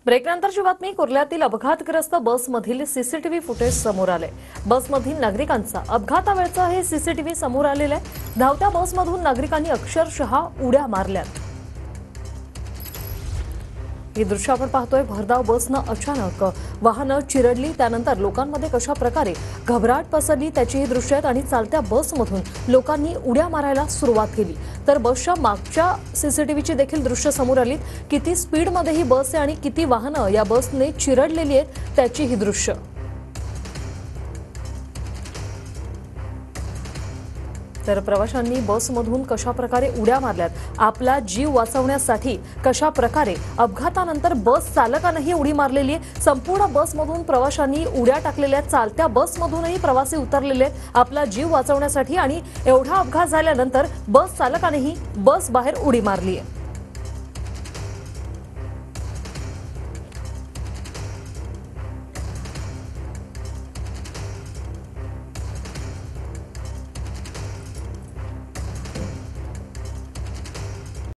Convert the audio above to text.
ब्रेकनंतरची बातमी कुर्ल्यातील अपघातग्रस्त बसमधील सीसीटीव्ही फुटेज समोर आले। बसमधील नागरिकांचा अपघातावेळचा हे सीसीटीव्ही समोर आलेले आहे। धावत्या बसमधून नागरिकांनी अक्षरशः उड्या मारल्यात। ही दृश्य आपण पाहतोय। भरधाव बसनं अचानक वाहनं चिरडली, त्यानंतर लोकांमध्ये कशा प्रकारे घबराट पसरली त्याची ही दृश्य आहेत आणि चालत्या बसमधून लोकांनी उड्या मारायला सुरुवात केली। तर बसच्या मागच्या सीसीटीव्हीची देखील दृश्य समोर आली। किती स्पीडमध्ये ही बस आहे आणि किती वाहनं या बसने चिरडलेली आहेत त्याची ही दृश्य। तर प्रवाशांनी बसमधून कशा प्रकारे उड्या मारल्यात, आपला जीव वाचवण्यासाठी कशा प्रकारे अपघातानंतर बस चालकानेही उडी मारलेली आहे। संपूर्ण बसमधून प्रवाशांनी उड्या टाकलेल्या, चालत्या बसमधूनही प्रवासी उतरलेले आपला जीव वाचवण्यासाठी आणि एवढा अपघात झाल्यानंतर बस चालकानेही बस बाहेर उडी मारली आहे।